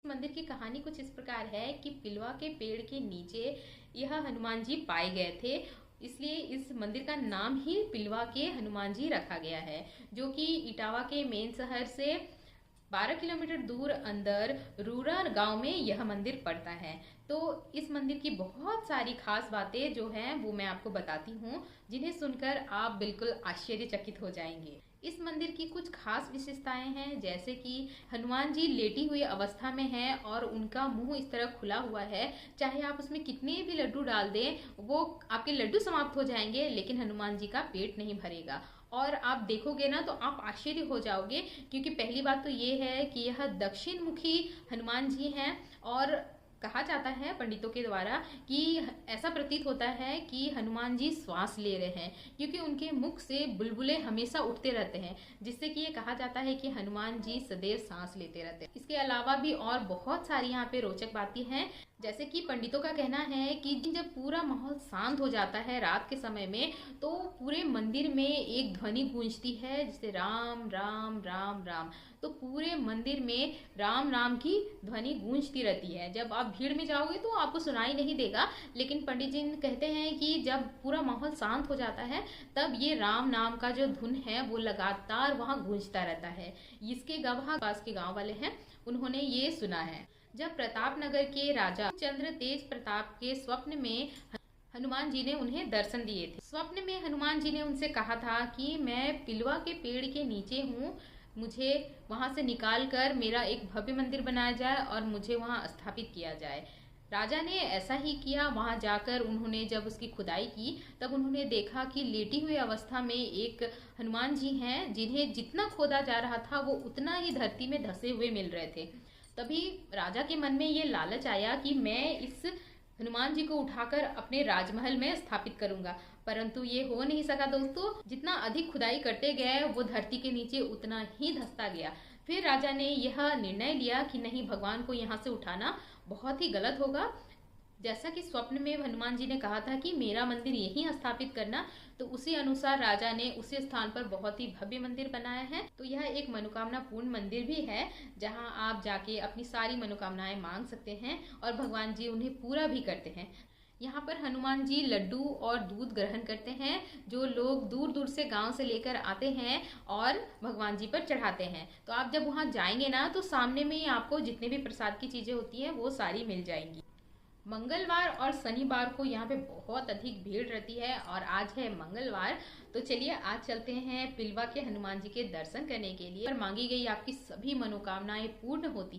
मंदिर की कहानी कुछ इस प्रकार है कि पिलवा के पेड़ के नीचे यह हनुमान जी पाए गए थे। इसलिए इस मंदिर का नाम ही पिलवा के हनुमान जी रखा गया है, जो कि इटावा के मेन शहर से 12 किलोमीटर दूर अंदर रूरा गांव में यह मंदिर पड़ता है। तो इस मंदिर की बहुत सारी खास बातें जो हैं वो मैं आपको बताती हूँ, जिन्हें सुनकर आप बिल्कुल आश्चर्यचकित हो जाएंगे। इस मंदिर की कुछ खास विशेषताएं हैं, जैसे कि हनुमान जी लेटी हुई अवस्था में हैं और उनका मुंह इस तरह खुला हुआ है। चाहे आप उसमें कितने भी लड्डू डाल दें, वो आपके लड्डू समाप्त हो जाएंगे लेकिन हनुमान जी का पेट नहीं भरेगा। और आप देखोगे ना तो आप आश्चर्य हो जाओगे, क्योंकि पहली बात तो ये है कि यह दक्षिण मुखी हनुमान जी हैं। और कहा जाता है पंडितों के द्वारा कि ऐसा प्रतीत होता है कि हनुमान जी श्वास ले रहे हैं, क्योंकि उनके मुख से बुलबुले हमेशा उठते रहते हैं, जिससे कि ये कहा जाता है कि हनुमान जी सदैव सांस लेते रहते हैं। इसके अलावा भी और बहुत सारी यहाँ पे रोचक बातें हैं, जैसे कि पंडितों का कहना है कि जब पूरा माहौल शांत हो जाता है रात के समय में, तो पूरे मंदिर में एक ध्वनि गूंजती है, जैसे राम राम राम राम। तो पूरे मंदिर में राम राम की ध्वनि गूंजती रहती है। जब आप भीड़ में जाओगे तो आपको सुनाई नहीं देगा, लेकिन पंडित जी कहते हैं कि जब पूरा माहौल शांत हो जाता है तब ये राम नाम का जो धुन है वो लगातार वहाँ गूंजता रहता है। इसके गवाह पास के गांव वाले हैं, उन्होंने ये सुना है। जब प्रतापनगर के राजा चंद्र तेज प्रताप के स्वप्न में हनुमान जी ने उन्हें दर्शन दिए थे। स्वप्न में हनुमान जी ने उनसे कहा था कि मैं पिलवा के पेड़ के नीचे हूँ, मुझे वहां से निकाल कर मेरा एक भव्य मंदिर बनाया जाए और मुझे वहां स्थापित किया जाए। राजा ने ऐसा ही किया। वहां जाकर उन्होंने जब उसकी खुदाई की तब उन्होंने देखा कि लेटी हुई अवस्था में एक हनुमान जी हैं, जिन्हें जितना खोदा जा रहा था वो उतना ही धरती में धंसे हुए मिल रहे थे। तभी राजा के मन में ये लालच आया कि मैं इस हनुमान जी को उठाकर अपने राजमहल में स्थापित करूंगा, परंतु ये हो नहीं सका दोस्तों। जितना अधिक खुदाई करते गए वो धरती के नीचे उतना ही धंसता गया। फिर राजा ने यह निर्णय लिया कि नहीं, भगवान को यहाँ से उठाना बहुत ही गलत होगा। जैसा कि स्वप्न में हनुमान जी ने कहा था कि मेरा मंदिर यहीं स्थापित करना, तो उसी अनुसार राजा ने उसी स्थान पर बहुत ही भव्य मंदिर बनाया है। तो यह एक मनोकामना पूर्ण मंदिर भी है, जहां आप जाके अपनी सारी मनोकामनाएं मांग सकते हैं और भगवान जी उन्हें पूरा भी करते हैं। यहाँ पर हनुमान जी लड्डू और दूध ग्रहण करते हैं, जो लोग दूर दूर से गांव से लेकर आते हैं और भगवान जी पर चढ़ाते हैं। तो आप जब वहाँ जाएंगे ना तो सामने में ही आपको जितने भी प्रसाद की चीजें होती हैं वो सारी मिल जाएंगी। मंगलवार और शनिवार को यहाँ पे बहुत अधिक भीड़ रहती है और आज है मंगलवार। तो चलिए आज चलते हैं पिलवा के हनुमान जी के दर्शन करने के लिए और मांगी गई आपकी सभी मनोकामनाएं पूर्ण होती